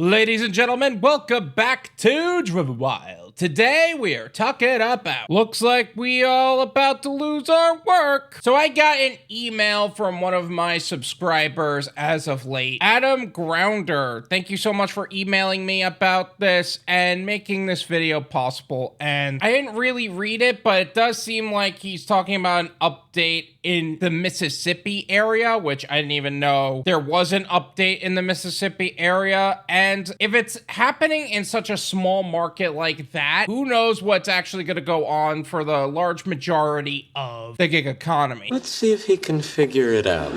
Ladies and gentlemen, welcome back to Driven Wyld. Today we are talking about, looks like we all about to lose our work. So I got an email from one of my subscribers as of late, Adam Grounder. Thank you so much for emailing me about this and making this video possible. And I didn't really read it, but it does seem like he's talking about an update in the Mississippi area, which I didn't even know there was an update in the Mississippi area. And if it's happening in such a small market like that, who knows what's actually going to go on for the large majority of the gig economy. Let's see if he can figure it out.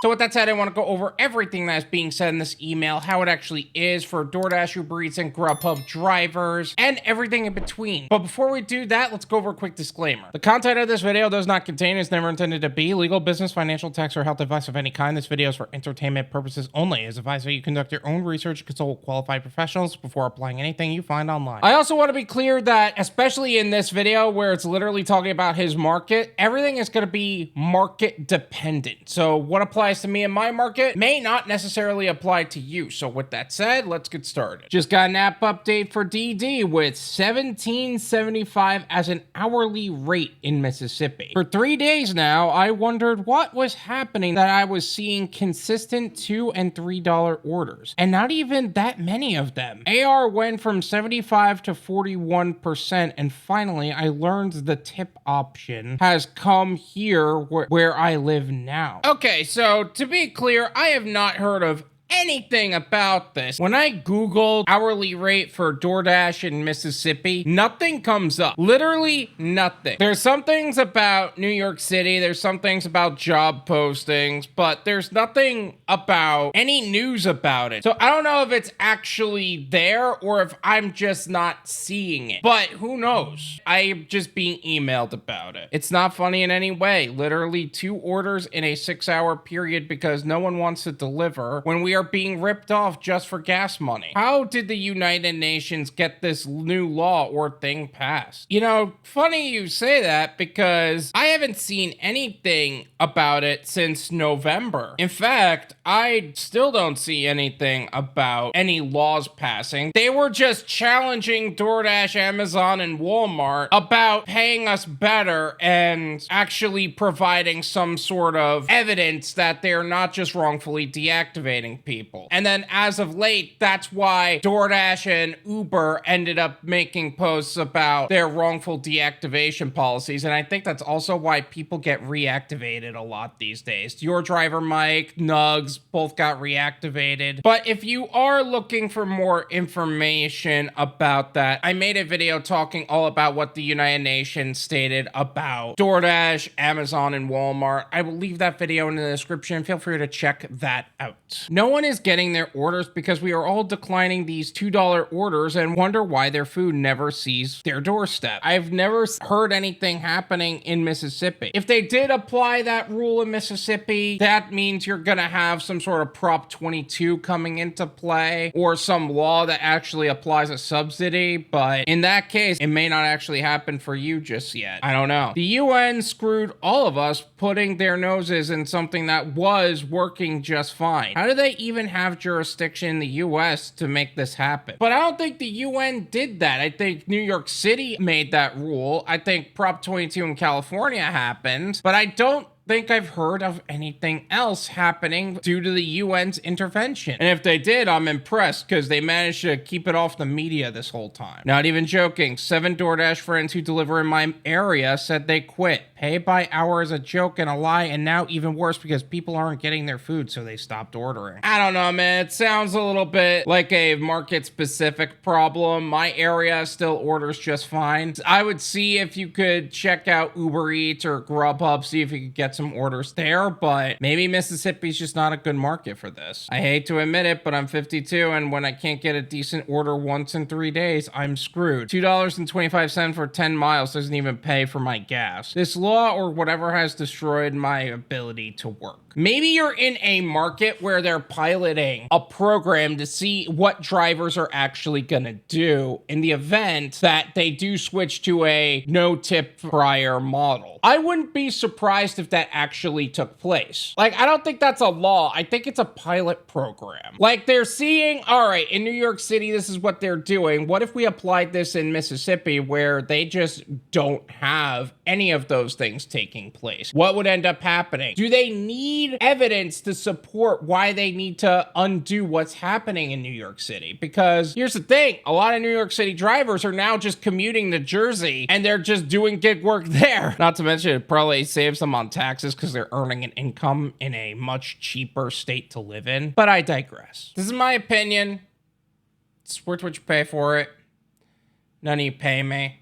So with that said, I want to go over everything that is being said in this email, how it actually is for Doordash, UberEats, and Grubhub drivers, and everything in between. But before we do that, let's go over a quick disclaimer. The content of this video does not contain, is never intended to be, legal, business, financial, tax, or health advice of any kind. This video is for entertainment purposes only. It is advised that you conduct your own research and consult qualified professionals before applying anything you find online. I also want to be clear that, especially in this video where it's literally talking about his market, everything is going to be market dependent. So what applies to me in my market may not necessarily apply to you. So with that said, let's get started. Just got an app update for DD with $17.75 as an hourly rate in Mississippi. For 3 days now, I wondered what was happening that I was seeing consistent $2 and $3 orders, and not even that many of them. AR went from 75 to 41%, and finally I learned the tip option has come here where I live now. Okay, so to be clear, I have not heard of anything about this. When I Googled hourly rate for DoorDash in Mississippi, nothing comes up. Literally nothing. There's some things about New York City, there's some things about job postings, but there's nothing about any news about it. So I don't know if it's actually there or if I'm just not seeing it, but who knows? I'm just being emailed about it. It's not funny in any way. Literally 2 orders in a 6-hour period because no one wants to deliver when we are being ripped off just for gas money. How did the United Nations get this new law or thing passed? You know, funny you say that because I haven't seen anything about it since November. In fact, I still don't see anything about any laws passing. They were just challenging DoorDash, Amazon, and Walmart about paying us better and actually providing some sort of evidence that they're not just wrongfully deactivating people. And then as of late, that's why DoorDash and Uber ended up making posts about their wrongful deactivation policies. And I think that's also why people get reactivated a lot these days. Your driver, Mike, Nugs, both got reactivated. But if you are looking for more information about that, I made a video talking all about what the United Nations stated about DoorDash, Amazon, and Walmart. I will leave that video in the description. Feel free to check that out. No one is getting their orders because we are all declining these $2 orders and wonder why their food never sees their doorstep. I've never heard anything happening in Mississippi. If they did apply that rule in Mississippi, that means you're gonna have some sort of Prop 22 coming into play or some law that actually applies a subsidy, but in that case, it may not actually happen for you just yet. I don't know. The UN screwed all of us putting their noses in something that was working just fine. How do they even have jurisdiction in the US to make this happen? But I don't think the UN did that. I think New York City made that rule. I think Prop 22 in California happened, but I don't think I've heard of anything else happening due to the UN's intervention. And if they did, I'm impressed because they managed to keep it off the media this whole time. Not even joking. 7 DoorDash friends who deliver in my area said they quit. Pay by hour is a joke and a lie, and now even worse because people aren't getting their food, so they stopped ordering. I don't know, man. It sounds a little bit like a market-specific problem. My area still orders just fine. I would see if you could check out UberEats or Grubhub, see if you could get some orders there, but maybe Mississippi's just not a good market for this. I hate to admit it, but I'm 52, and when I can't get a decent order once in 3 days, I'm screwed. $2.25 for 10 miles doesn't even pay for my gas. This law or whatever has destroyed my ability to work. Maybe you're in a market where they're piloting a program to see what drivers are actually gonna do in the event that they do switch to a no-tip prior model. I wouldn't be surprised if that actually took place. Like, I don't think that's a law. I think it's a pilot program. Like, they're seeing, all right, in New York City, this is what they're doing. What if we applied this in Mississippi where they just don't have any of those things taking place? What would end up happening? Do they need evidence to support why they need to undo what's happening in New York City? Because here's the thing, a lot of New York City drivers are now just commuting to Jersey and they're just doing gig work there. Not to mention it probably saves them on taxes because they're earning an income in a much cheaper state to live in. But I digress. This is my opinion. It's worth what you pay for it. None of you pay me.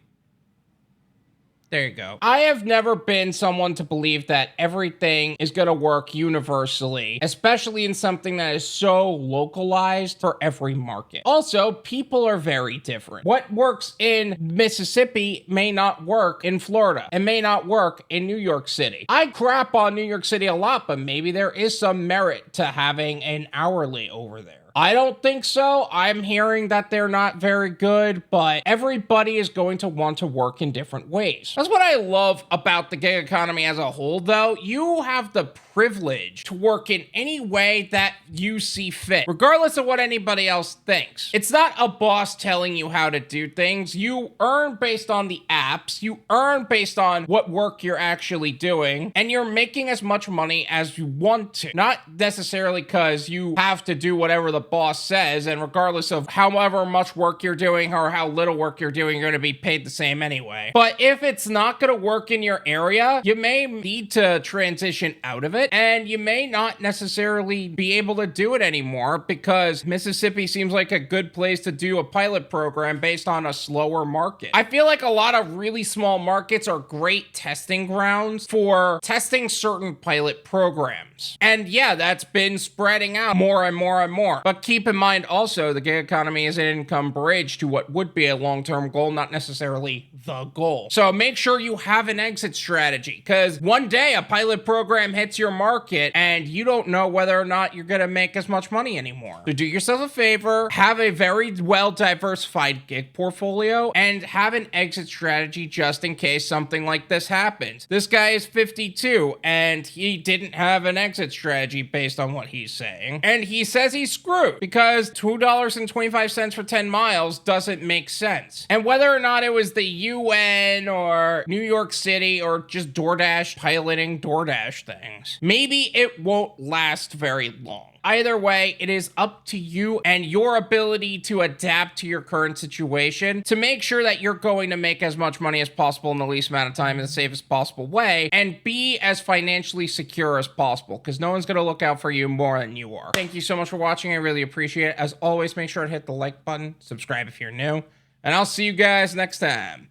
There you go. I have never been someone to believe that everything is going to work universally, especially in something that is so localized for every market. Also, people are very different. What works in Mississippi may not work in Florida and may not work in New York City. I crap on New York City a lot, but maybe there is some merit to having an hourly over there. I don't think so. I'm hearing that they're not very good, but everybody is going to want to work in different ways. That's what I love about the gig economy as a whole, though. You have the privilege to work in any way that you see fit, regardless of what anybody else thinks. It's not a boss telling you how to do things. You earn based on the apps. You earn based on what work you're actually doing, and you're making as much money as you want to. Not necessarily because you have to do whatever the boss says, and regardless of however much work you're doing or how little work you're doing, you're going to be paid the same anyway. But if it's not going to work in your area, you may need to transition out of it, and you may not necessarily be able to do it anymore because Mississippi seems like a good place to do a pilot program based on a slower market. I feel like a lot of really small markets are great testing grounds for testing certain pilot programs. And yeah, that's been spreading out more and more and more. But keep in mind also, the gig economy is an income bridge to what would be a long-term goal, not necessarily the goal. So make sure you have an exit strategy, because one day a pilot program hits your market and you don't know whether or not you're gonna make as much money anymore. So do yourself a favor, have a very well-diversified gig portfolio, and have an exit strategy just in case something like this happens. This guy is 52 and he didn't have an exit strategy based on what he's saying. And he says he's screwed because $2.25 for 10 miles doesn't make sense. And whether or not it was the UN or New York City or just DoorDash piloting DoorDash things, maybe it won't last very long. Either way, it is up to you and your ability to adapt to your current situation to make sure that you're going to make as much money as possible in the least amount of time in the safest possible way and be as financially secure as possible, because no one's going to look out for you more than you are. Thank you so much for watching. I really appreciate it. As always, make sure to hit the like button, subscribe if you're new, and I'll see you guys next time.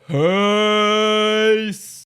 Peace.